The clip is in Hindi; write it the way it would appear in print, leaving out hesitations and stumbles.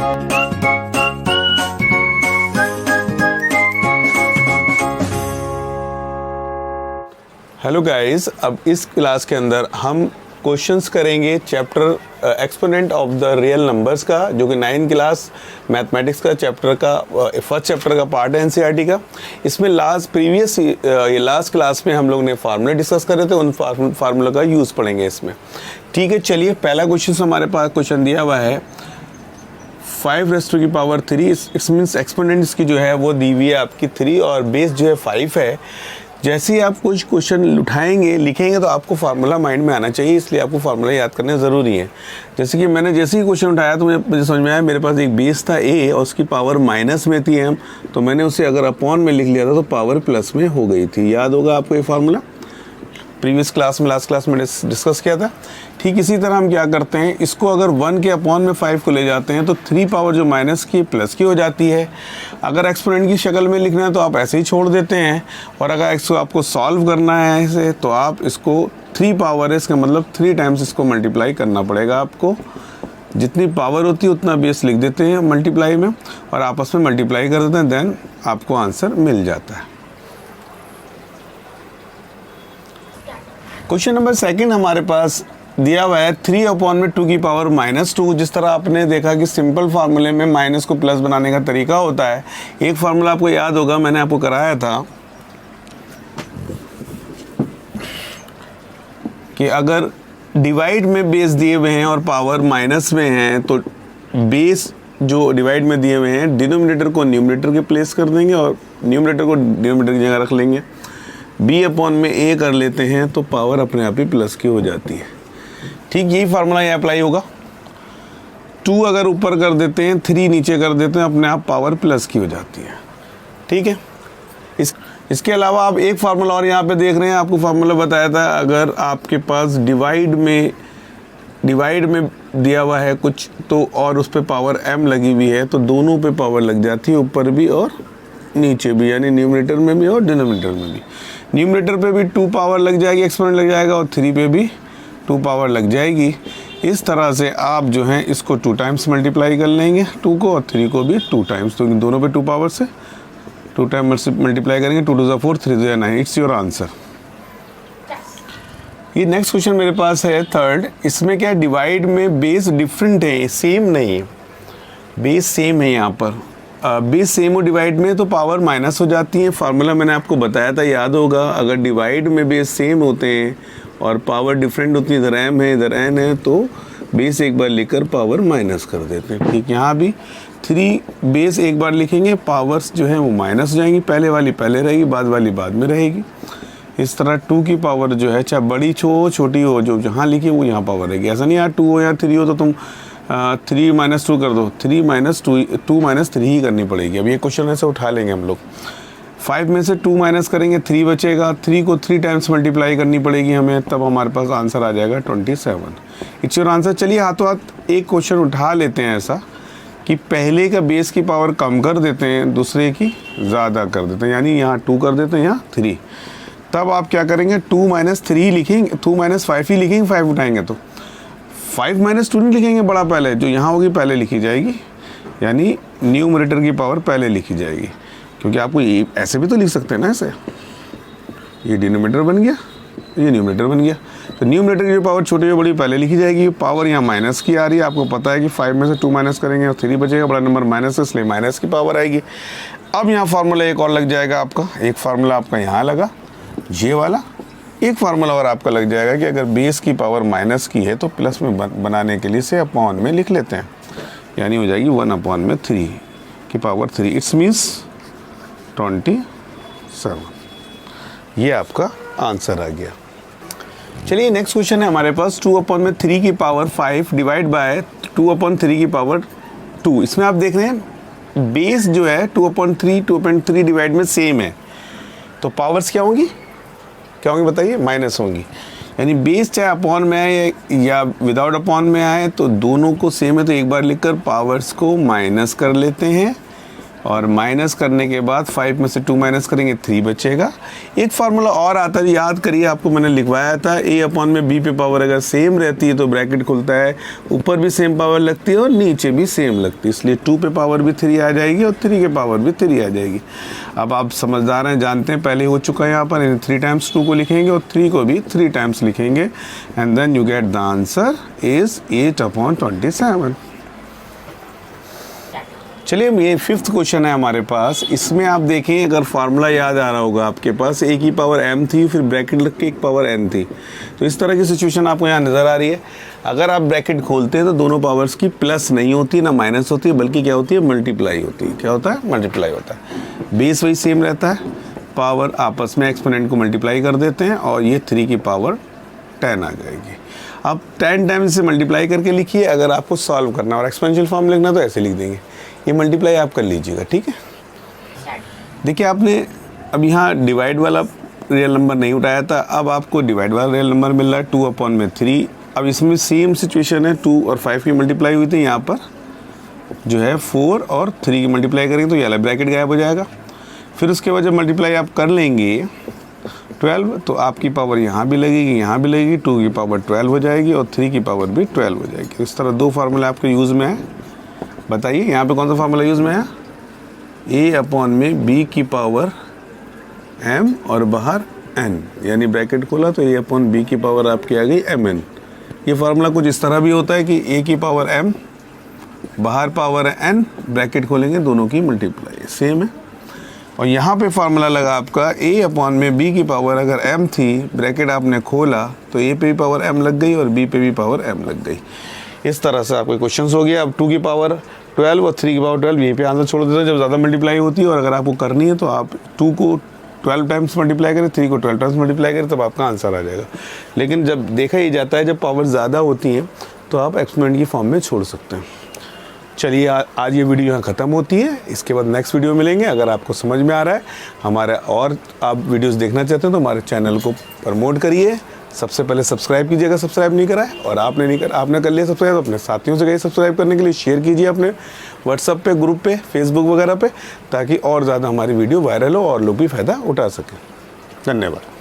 हेलो गाइस, अब इस क्लास के अंदर हम क्वेश्चंस करेंगे chapter exponent of the real numbers का, जो कि 9th क्लास मैथमेटिक्स का चैप्टर का फर्स्ट चैप्टर का पार्ट है एनसीईआरटी का। इसमें लास्ट क्लास में हम लोग ने फार्मूले डिस्कस कर रहे थे, उन फार्मूला का यूज़ पढ़ेंगे इसमें। ठीक है, चलिए पहला क्वेश्चन हमारे पास क्वेश्चन दिया हुआ है 5⁻³ इट्स मीन्स एक्सपोनेंट इसकी जो है वो दी हुई है आपकी 3 और बेस जो है 5 है। जैसे ही आप कुछ क्वेश्चन उठाएंगे लिखेंगे तो आपको फार्मूला माइंड में आना चाहिए, इसलिए आपको फार्मूला याद करना ज़रूरी है। जैसे कि मैंने जैसे ही क्वेश्चन उठाया तो मुझे समझ में आया, मेरे पास एक बेस था a और उसकी पावर माइनस में थी m, तो मैंने उसे अगर अपॉन में लिख लिया था तो पावर प्लस में हो गई थी। याद होगा आपको ये फार्मूला, प्रीवियस क्लास में लास्ट क्लास में डिस्कस किया था। ठीक इसी तरह हम क्या करते हैं, इसको अगर 1 के अपॉन में 5 को ले जाते हैं तो 3 पावर जो माइनस की प्लस की हो जाती है। अगर एक्सपोनेंट की शक्ल में लिखना है तो आप ऐसे ही छोड़ देते हैं, और अगर इसको आपको सॉल्व करना है ऐसे तो आप इसको 3 पावर है, इसका मतलब 3 टाइम्स इसको मल्टीप्लाई करना पड़ेगा आपको। जितनी पावर होती है उतना बेस लिख देते हैं मल्टीप्लाई में और आपस में मल्टीप्लाई कर देते हैं, देन आपको आंसर मिल जाता है। क्वेश्चन नंबर 2 हमारे पास दिया हुआ है 3/2 की पावर -2। जिस तरह आपने देखा कि सिंपल फार्मूले में माइनस को प्लस बनाने का तरीका होता है, एक फार्मूला आपको याद होगा, मैंने आपको कराया था कि अगर डिवाइड में बेस दिए हुए हैं और पावर माइनस में है तो बेस जो डिवाइड में दिए हुए हैं डिनोमिनेटर को न्यूमरेटर के प्लेस कर देंगे और न्यूमरेटर को डिनोमिनेटर की जगह रख लेंगे। b/a कर लेते हैं तो पावर अपने आप ही प्लस की हो जाती है। ठीक यही फार्मूला यहाँ अप्लाई होगा। 2 अगर ऊपर कर देते हैं, 3 नीचे कर देते हैं, अपने आप पावर प्लस की हो जाती है। ठीक है, इसके अलावा आप एक फार्मूला और यहाँ पे देख रहे हैं, आपको फार्मूला बताया था, अगर आपके पास डिवाइड में दिया हुआ है कुछ तो और उस पर पावर m लगी हुई है तो दोनों पे पावर लग जाती है, ऊपर भी और नीचे भी, यानी न्यूमरेटर में भी और डिनोमिनेटर में भी। न्यूमरेटर पे भी 2 पावर लग जाएगी, एक्सपोनेंट लग जाएगा, और 3 पे भी 2 पावर लग जाएगी। इस तरह से आप जो हैं इसको 2 टाइम्स मल्टीप्लाई कर लेंगे, 2 को, और 3 को भी 2 टाइम्स, तो दोनों पे 2 पावर से 2 टाइम्स मल्टीप्लाई करेंगे। 2 2 4, 3 2 9, इट्स योर आंसर। ये नेक्स्ट क्वेश्चन मेरे पास है 3rd। इसमें क्या डिवाइड में बेस डिफरेंट है, सेम नहीं है, बेस सेम है। यहाँ पर बेस सेम हो डिवाइड में तो पावर माइनस हो जाती है। फार्मूला मैंने आपको बताया था, याद होगा, अगर डिवाइड में बेस सेम होते हैं और पावर डिफरेंट होती है, इधर m है इधर n है, तो बेस एक बार लिखकर पावर माइनस कर देते हैं। ठीक, यहाँ भी 3 बेस एक बार लिखेंगे, पावर्स जो है वो माइनस हो जाएंगी, पहले वाली पहले रहेगी, बाद वाली बाद में रहेगी। इस तरह 2 की पावर जो है चाहे बड़ी हो छोटी हो, जो जहाँ लिखी वो यहाँ पावर रहेगी। ऐसा नहीं यार 2 हो या 3 हो तो तुम 3 - 2 कर दो, 3 - 2 - 3 ही करनी पड़ेगी। अब ये क्वेश्चन ऐसे उठा लेंगे हम लोग। 5 में से 2 माइनस करेंगे, 3 बचेगा, 3 को 3 टाइम्स मल्टीप्लाई करनी पड़ेगी हमें, तब हमारे पास आंसर आ जाएगा 27। It's your answer. चलिए हाथों हाथ एक क्वेश्चन उठा लेते हैं ऐसा कि पहले का बेस की पावर कम कर देते हैं, दूसरे की ज़्यादा कर देते हैं, यानी यहाँ 2 कर देते हैं, यहाँ 3। तब आप क्या करेंगे, 2 - 3 लिखेंगे, 2 - 5 ही लिखेंगे, 5 उठाएंगे तो 5 - 2 नहीं लिखेंगे, बड़ा पहले जो यहाँ होगी पहले लिखी जाएगी, यानी न्यूमरेटर की पावर पहले लिखी जाएगी। क्योंकि आपको ये ऐसे भी तो लिख सकते हैं ना, ऐसे ये डिनोमिनेटर बन गया, ये न्यूमरेटर बन गया, तो न्यूमरेटर की पावर छोटी या बड़ी पहले लिखी जाएगी। पावर यहाँ माइनस की आ रही है, आपको पता है कि 5 में से 2 माइनस करेंगे और 3 बचेगा, बड़ा नंबर माइनस है इसलिए माइनस की पावर आएगी। अब यहाँ फार्मूला एक और लग जाएगा आपका, एक फार्मूला आपका यहाँ लगा ये वाला, एक फार्मूला और आपका लग जाएगा कि अगर बेस की पावर माइनस की है तो प्लस में बनाने के लिए से अपॉन में लिख लेते हैं, यानी हो जाएगी 1/3 की पावर 3, इट्स मीन्स 27। ये आपका आंसर आ गया। चलिए नेक्स्ट क्वेश्चन है हमारे पास 2/3 की पावर 5 डिवाइड बाय 2/3 की पावर 2। इसमें आप देख रहे हैं बेस जो है 2/3 डिवाइड में सेम है, तो पावर्स क्या होंगी बताइए, माइनस होंगी। यानी बेस चाहे अपॉन में आए या विदाउट अपॉन में आए तो दोनों को सेम है, तो एक बार लिखकर पावर्स को माइनस कर लेते हैं, और माइनस करने के बाद 5 में से 2 माइनस करेंगे 3 बचेगा। एक फार्मूला और आता है, याद करिए, आपको मैंने लिखवाया था, a अपॉन में b पे पावर अगर सेम रहती है तो ब्रैकेट खुलता है, ऊपर भी सेम पावर लगती है और नीचे भी सेम लगती है, इसलिए 2 पे पावर भी 3 आ जाएगी और 3 के पावर भी 3 आ जाएगी। अब आप समझदार हैं, जानते हैं, पहले हो चुका है यहाँ पर, 3 टाइम्स 2 को लिखेंगे और 3 को भी 3 टाइम्स लिखेंगे and then you get the answer is 8/27। चलिए, ये 5th क्वेश्चन है हमारे पास। इसमें आप देखें, अगर फार्मूला याद आ रहा होगा आपके पास, a की पावर m थी, फिर ब्रैकेट लग के एक पावर n थी, तो इस तरह की सिचुएशन आपको यहाँ नज़र आ रही है। अगर आप ब्रैकेट खोलते हैं तो दोनों पावर्स की प्लस नहीं होती, ना माइनस होती है, बल्कि क्या होती है, मल्टीप्लाई होती है। क्या होता है, मल्टीप्लाई होता है। बेस वही सेम रहता है, पावर आपस में एक्सपोनेंट को मल्टीप्लाई कर देते हैं और ये 3 की पावर 10 आ जाएगी। अब 10 टाइम्स से मल्टीप्लाई करके लिखिए। अगर आपको सॉल्व करना और एक्सपोनेंशियल फॉर्म लिखना तो ऐसे लिख देंगे, ये मल्टीप्लाई आप कर लीजिएगा, ठीक है। देखिए, आपने अब यहाँ डिवाइड वाला रियल नंबर नहीं उठाया था, अब आपको डिवाइड वाला रियल नंबर मिल रहा है 2/3। अब इसमें सेम सिचुएशन है, 2 और 5 की मल्टीप्लाई हुई थी, यहाँ पर जो है 4 और 3 की मल्टीप्लाई करेंगे तो ये वाला ब्रैकेट गायब हो जाएगा। फिर उसके बाद जब मल्टीप्लाई आप कर लेंगे 12, तो आपकी पावर यहाँ भी लगेगी, यहाँ भी लगेगी, 2 की पावर 12 हो जाएगी और 3 की पावर भी 12 हो जाएगी। इस तरह 2 फार्मूला आपके यूज़ में है। बताइए यहाँ पे कौन सा फार्मूला यूज़ में है, a अपॉन में b की पावर m और बाहर n, यानी ब्रैकेट खोला तो a अपॉन b की पावर आपकी आ गई mn। ये फार्मूला कुछ इस तरह भी होता है कि a की पावर m, बाहर पावर है n, ब्रैकेट खोलेंगे, दोनों की मल्टीप्लाई सेम है। और यहाँ पे फार्मूला लगा आपका a अपॉन में b की पावर अगर m थी, ब्रैकेट आपने खोला तो a पे भी पावर m लग गई और b पे भी पावर m लग गई। इस तरह से आपके क्वेश्चंस हो गया। अब 2 की पावर 12 और 3 की पावर 12 यहीं पे आंसर छोड़ देते हैं जब ज़्यादा मल्टीप्लाई होती है। और अगर आपको करनी है तो आप 2 को 12 टाइम्स मल्टीप्लाई करें, 3 को 12 टाइम्स मल्टीप्लाई करें, तब आपका आंसर आ जाएगा। लेकिन जब देखा ही जाता है, जब पावर ज़्यादा होती हैं तो आप एक्सपोनेंट की फॉर्म में छोड़ सकते हैं। चलिए, आज ये वीडियो यहाँ ख़त्म होती है, इसके बाद नेक्स्ट वीडियो मिलेंगे। अगर आपको समझ में आ रहा है हमारा और आप वीडियोस देखना चाहते हैं तो हमारे चैनल को प्रमोट करिए। सबसे पहले सब्सक्राइब कीजिएगा, सब्सक्राइब नहीं करा है, और आपने कर लिया सब्सक्राइब तो अपने साथियों से कहिए सब्सक्राइब करने के लिए, शेयर कीजिए अपने व्हाट्सएप पे, ग्रुप पे, फेसबुक वगैरह पे, ताकि और ज़्यादा हमारी वीडियो वायरल हो और लोग भी फ़ायदा उठा सकें। धन्यवाद।